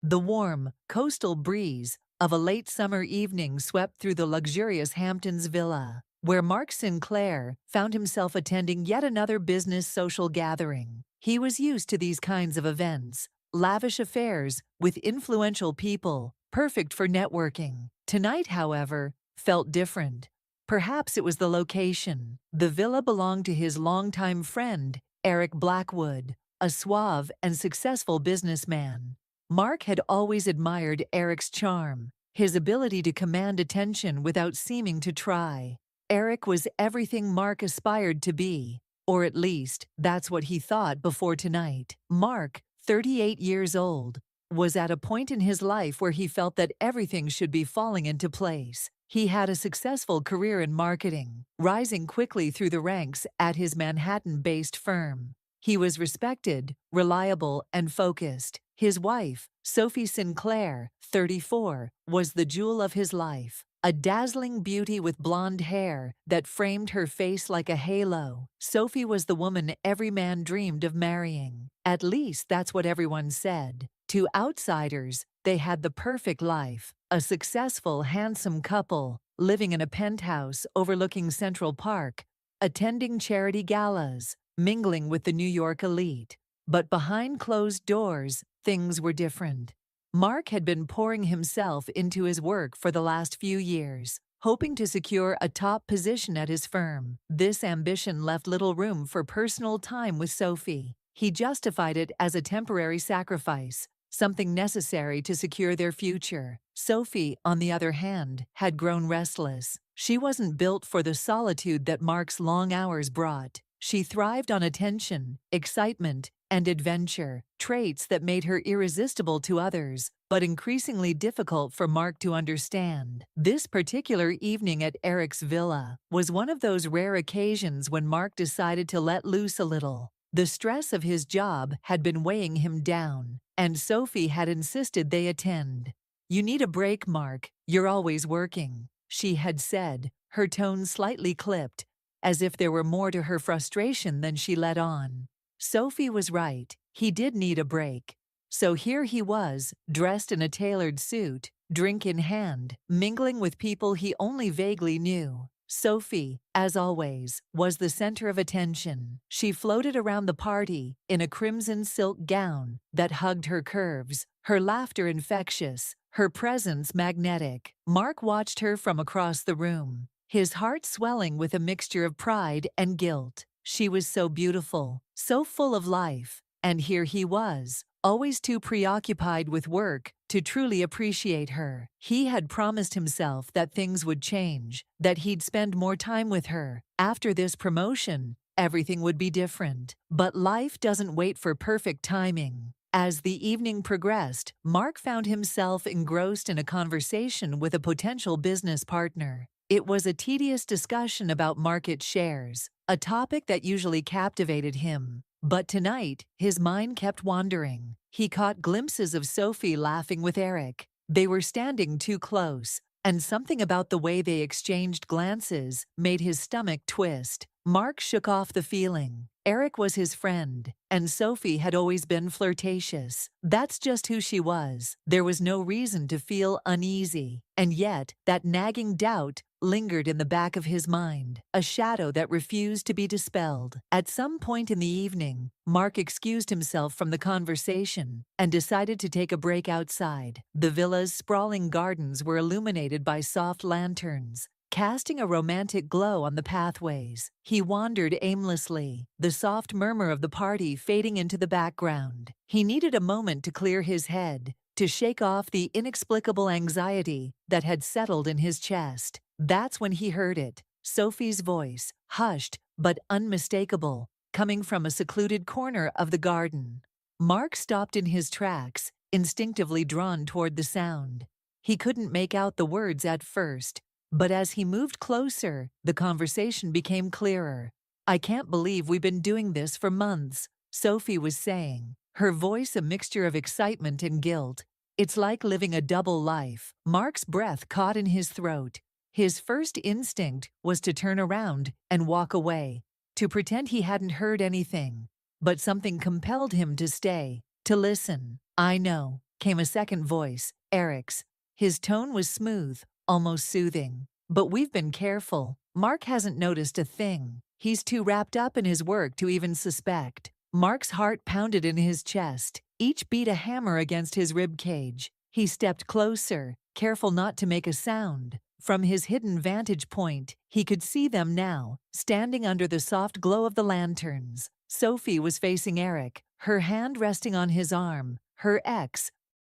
The warm, coastal breeze of a late summer evening swept through the luxurious Hamptons villa, where Mark Sinclair found himself attending yet another business social gathering. He was used to these kinds of events, lavish affairs with influential people, perfect for networking. Tonight, however, felt different. Perhaps it was the location. The villa belonged to his longtime friend, Eric Blackwood, a suave and successful businessman. Mark had always admired Eric's charm, his ability to command attention without seeming to try. Eric was everything Mark aspired to be, or at least, that's what he thought before tonight. Mark, 38 years old, was at a point in his life where he felt that everything should be falling into place. He had a successful career in marketing, rising quickly through the ranks at his Manhattan-based firm. He was respected, reliable, and focused. His wife, Sophie Sinclair, 34, was the jewel of his life, a dazzling beauty with blonde hair that framed her face like a halo. Sophie was the woman every man dreamed of marrying. At least that's what everyone said. To outsiders, they had the perfect life, a successful, handsome couple, living in a penthouse overlooking Central Park, attending charity galas, mingling with the New York elite. But behind closed doors, things were different. Mark had been pouring himself into his work for the last few years, hoping to secure a top position at his firm. This ambition left little room for personal time with Sophie. He justified it as a temporary sacrifice, something necessary to secure their future. Sophie, on the other hand, had grown restless. She wasn't built for the solitude that Mark's long hours brought. She thrived on attention, excitement, and adventure, traits that made her irresistible to others, but increasingly difficult for Mark to understand. This particular evening at Eric's villa was one of those rare occasions when Mark decided to let loose a little. The stress of his job had been weighing him down, and Sophie had insisted they attend. "You need a break, Mark. You're always working," she had said, her tone slightly clipped, as if there were more to her frustration than she let on. Sophie was right. He did need a break. So here he was, dressed in a tailored suit, drink in hand, mingling with people he only vaguely knew. Sophie, as always, was the center of attention. She floated around the party in a crimson silk gown that hugged her curves, her laughter infectious, her presence magnetic. Mark watched her from across the room, his heart swelling with a mixture of pride and guilt. She was so beautiful, so full of life, and here he was, always too preoccupied with work to truly appreciate her. He had promised himself that things would change, that he'd spend more time with her. After this promotion, everything would be different. But life doesn't wait for perfect timing. As the evening progressed, Mark found himself engrossed in a conversation with a potential business partner. It was a tedious discussion about market shares, a topic that usually captivated him. But tonight, his mind kept wandering. He caught glimpses of Sophie laughing with Eric. They were standing too close, and something about the way they exchanged glances made his stomach twist. Mark shook off the feeling. Eric was his friend, and Sophie had always been flirtatious. That's just who she was. There was no reason to feel uneasy. And yet, that nagging doubt lingered in the back of his mind, a shadow that refused to be dispelled. At some point in the evening, Mark excused himself from the conversation and decided to take a break outside. The villa's sprawling gardens were illuminated by soft lanterns, casting a romantic glow on the pathways. He wandered aimlessly, the soft murmur of the party fading into the background. He needed a moment to clear his head, to shake off the inexplicable anxiety that had settled in his chest. That's when he heard it, Sophie's voice, hushed but unmistakable, coming from a secluded corner of the garden. Mark stopped in his tracks, instinctively drawn toward the sound. He couldn't make out the words at first, but as he moved closer, the conversation became clearer. "I can't believe we've been doing this for months," Sophie was saying, her voice a mixture of excitement and guilt. "It's like living a double life." Mark's breath caught in his throat. His first instinct was to turn around and walk away, to pretend he hadn't heard anything. But something compelled him to stay, to listen. "I know," came a second voice, Eric's. His tone was smooth, almost soothing. But we've been careful. Mark hasn't noticed a thing. He's too wrapped up in his work to even suspect. Mark's heart pounded in his chest, each beat a hammer against his rib cage. He stepped closer, careful not to make a sound. From his hidden vantage point, he could see them now, standing under the soft glow of the lanterns. Sophie was facing Eric, her hand resting on his arm. Her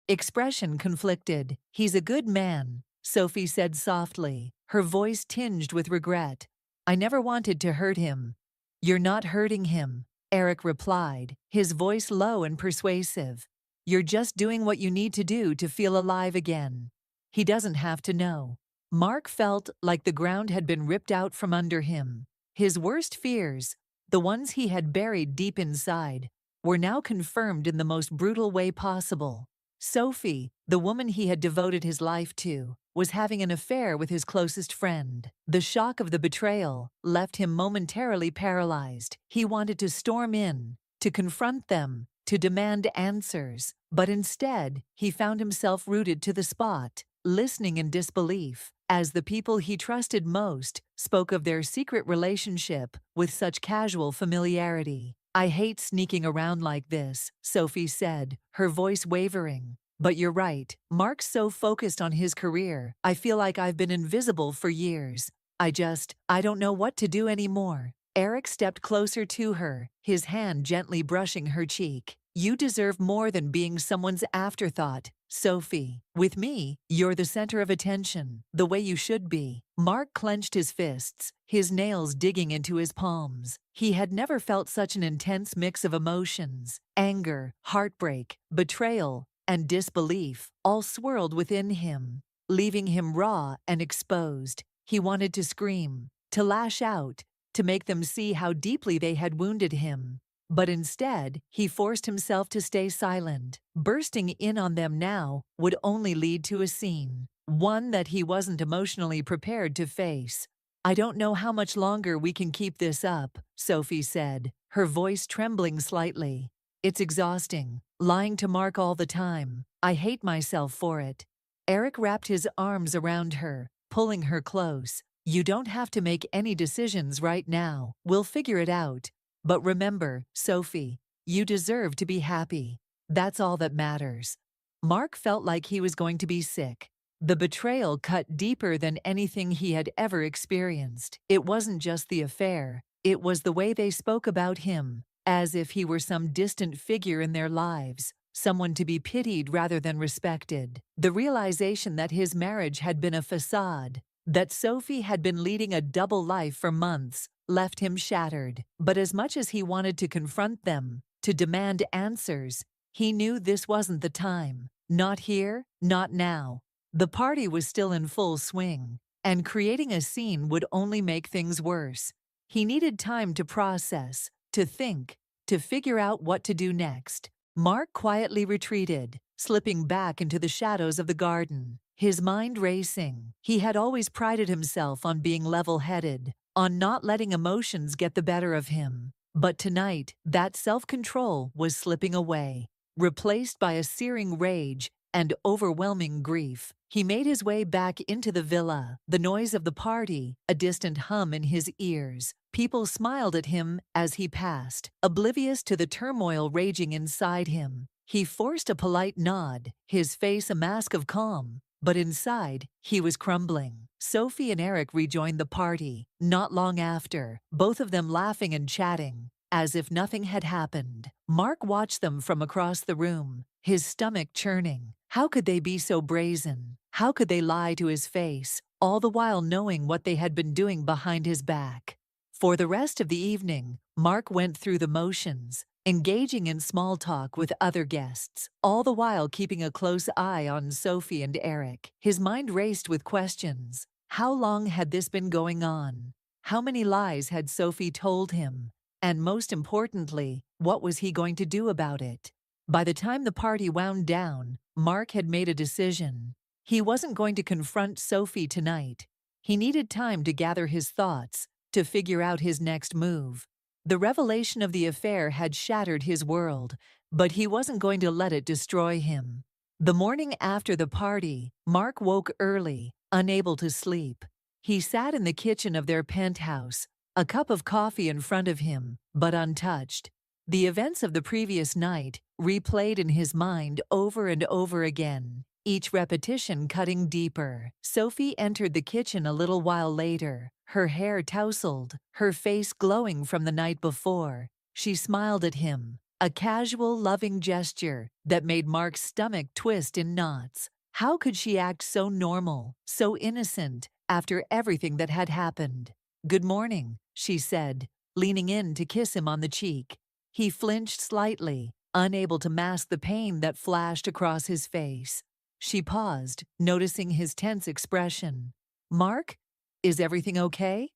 expression conflicted. "He's a good man," Sophie said softly, her voice tinged with regret. "I never wanted to hurt him." "You're not hurting him," Eric replied, his voice low and persuasive. "You're just doing what you need to do to feel alive again. He doesn't have to know." Mark felt like the ground had been ripped out from under him. His worst fears, the ones he had buried deep inside, were now confirmed in the most brutal way possible. Sophie, the woman he had devoted his life to, was having an affair with his closest friend. The shock of the betrayal left him momentarily paralyzed. He wanted to storm in, to confront them, to demand answers. But instead, he found himself rooted to the spot, listening in disbelief, as the people he trusted most spoke of their secret relationship with such casual familiarity. "I hate sneaking around like this," Sophie said, her voice wavering. "But you're right. Mark's so focused on his career. I feel like I've been invisible for years. I don't know what to do anymore." Eric stepped closer to her, his hand gently brushing her cheek. "You deserve more than being someone's afterthought, Sophie. With me, you're the center of attention, the way you should be." Mark clenched his fists, his nails digging into his palms. He had never felt such an intense mix of emotions: anger, heartbreak, betrayal, and disbelief, all swirled within him, leaving him raw and exposed. He wanted to scream, to lash out, to make them see how deeply they had wounded him. But instead, he forced himself to stay silent. Bursting in on them now would only lead to a scene, one that he wasn't emotionally prepared to face. "I don't know how much longer we can keep this up," Sophie said, her voice trembling slightly. "It's exhausting, lying to Mark all the time. I hate myself for it." Eric wrapped his arms around her, pulling her close. "You don't have to make any decisions right now. We'll figure it out. But remember, Sophie, you deserve to be happy. That's all that matters." Mark felt like he was going to be sick. The betrayal cut deeper than anything he had ever experienced. It wasn't just the affair, it was the way they spoke about him, as if he were some distant figure in their lives, someone to be pitied rather than respected. The realization that his marriage had been a facade, that Sophie had been leading a double life for months, left him shattered. But as much as he wanted to confront them, to demand answers, he knew this wasn't the time. Not here, not now. The party was still in full swing, and creating a scene would only make things worse. He needed time to process, to think, to figure out what to do next. Mark quietly retreated, slipping back into the shadows of the garden, his mind racing. He had always prided himself on being level-headed, on not letting emotions get the better of him. But tonight, that self-control was slipping away, replaced by a searing rage and overwhelming grief. He made his way back into the villa, the noise of the party, a distant hum in his ears. People smiled at him as he passed, oblivious to the turmoil raging inside him. He forced a polite nod, his face a mask of calm, but inside, he was crumbling. Sophie and Eric rejoined the party, not long after, both of them laughing and chatting, as if nothing had happened. Mark watched them from across the room, his stomach churning. How could they be so brazen? How could they lie to his face, all the while knowing what they had been doing behind his back? For the rest of the evening, Mark went through the motions, engaging in small talk with other guests, all the while keeping a close eye on Sophie and Eric. His mind raced with questions. How long had this been going on? How many lies had Sophie told him? And most importantly, what was he going to do about it? By the time the party wound down, Mark had made a decision. He wasn't going to confront Sophie tonight. He needed time to gather his thoughts, to figure out his next move. The revelation of the affair had shattered his world, but he wasn't going to let it destroy him. The morning after the party, Mark woke early, unable to sleep. He sat in the kitchen of their penthouse, a cup of coffee in front of him, but untouched. The events of the previous night replayed in his mind over and over again, each repetition cutting deeper. Sophie entered the kitchen a little while later, her hair tousled, her face glowing from the night before. She smiled at him, a casual, loving gesture that made Mark's stomach twist in knots. How could she act so normal, so innocent, after everything that had happened? "Good morning," she said, leaning in to kiss him on the cheek. He flinched slightly, unable to mask the pain that flashed across his face. She paused, noticing his tense expression. "Mark, is everything okay?"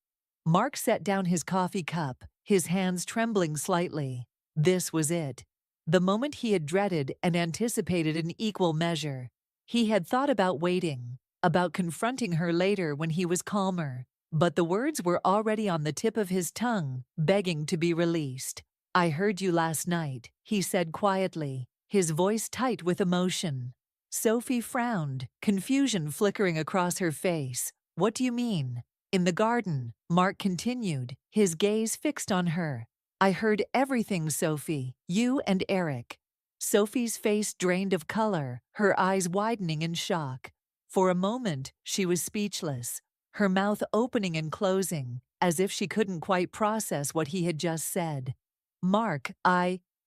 Mark set down his coffee cup, his hands trembling slightly. This was it. The moment he had dreaded and anticipated in equal measure. He had thought about waiting, about confronting her later when he was calmer, but the words were already on the tip of his tongue, begging to be released. "I heard you last night," he said quietly, his voice tight with emotion. Sophie frowned, confusion flickering across her face. "What do you mean?" "In the garden," Mark continued, his gaze fixed on her. "I heard everything, Sophie, you and Eric." Sophie's face drained of color, her eyes widening in shock. For a moment, she was speechless, her mouth opening and closing, as if she couldn't quite process what he had just said. "Mark,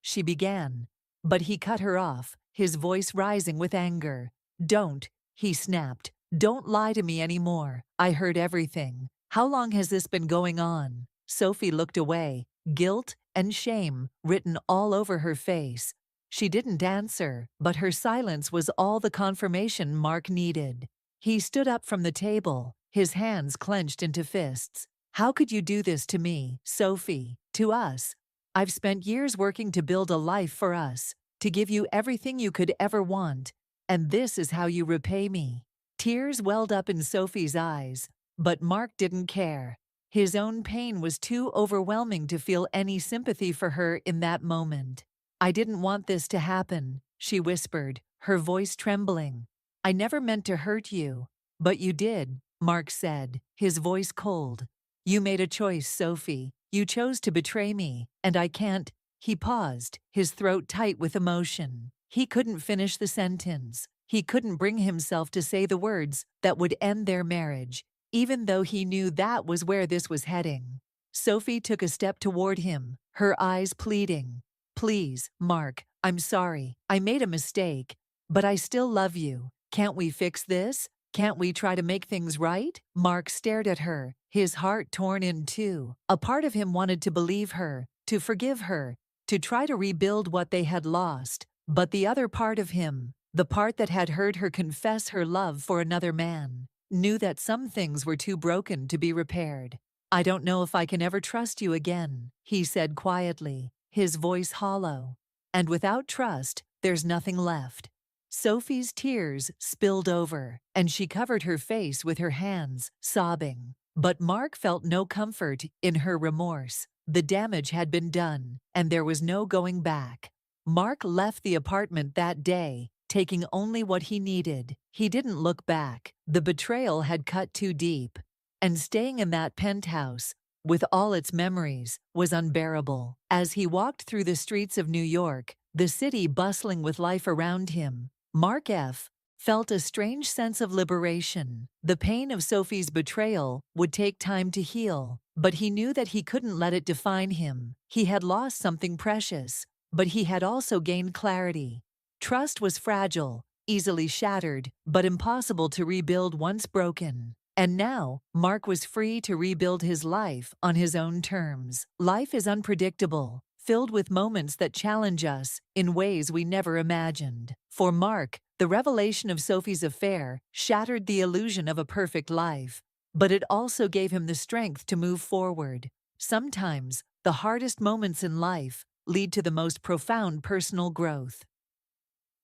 she began. But he cut her off, his voice rising with anger. "Don't," he snapped. "Don't lie to me anymore. I heard everything. How long has this been going on?" Sophie looked away, guilt and shame written all over her face. She didn't answer, but her silence was all the confirmation Mark needed. He stood up from the table, his hands clenched into fists. "How could you do this to me, Sophie, to us? I've spent years working to build a life for us, to give you everything you could ever want, and this is how you repay me." Tears welled up in Sophie's eyes, but Mark didn't care. His own pain was too overwhelming to feel any sympathy for her in that moment. "I didn't want this to happen," she whispered, her voice trembling. "I never meant to hurt you." "But you did," Mark said, his voice cold. "You made a choice, Sophie. You chose to betray me, and I can't—" He paused, his throat tight with emotion. He couldn't finish the sentence. He couldn't bring himself to say the words that would end their marriage, even though he knew that was where this was heading. Sophie took a step toward him, her eyes pleading. "Please, Mark, I'm sorry. I made a mistake. But I still love you. Can't we fix this? Can't we try to make things right?" Mark stared at her, his heart torn in two. A part of him wanted to believe her, to forgive her, to try to rebuild what they had lost. But the other part of him, the part that had heard her confess her love for another man, knew that some things were too broken to be repaired. "I don't know if I can ever trust you again," he said quietly, his voice hollow. "And without trust, there's nothing left." Sophie's tears spilled over, and she covered her face with her hands, sobbing. But Mark felt no comfort in her remorse. The damage had been done, and there was no going back. Mark left the apartment that day, taking only what he needed. He didn't look back. The betrayal had cut too deep. And staying in that penthouse, with all its memories, was unbearable. As he walked through the streets of New York, the city bustling with life around him, Mark F. felt a strange sense of liberation. The pain of Sophie's betrayal would take time to heal, but he knew that he couldn't let it define him. He had lost something precious, but he had also gained clarity. Trust was fragile, easily shattered, but impossible to rebuild once broken. And now, Mark was free to rebuild his life on his own terms. Life is unpredictable, filled with moments that challenge us in ways we never imagined. For Mark, the revelation of Sophie's affair shattered the illusion of a perfect life, but it also gave him the strength to move forward. Sometimes, the hardest moments in life lead to the most profound personal growth.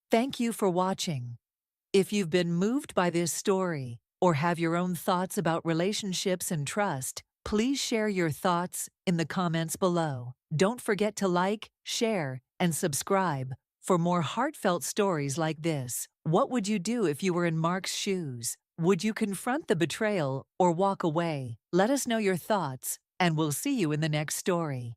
Thank you for watching. If you've been moved by this story, or have your own thoughts about relationships and trust, please share your thoughts in the comments below. Don't forget to like, share, and subscribe for more heartfelt stories like this. What would you do if you were in Mark's shoes? Would you confront the betrayal or walk away? Let us know your thoughts, and we'll see you in the next story.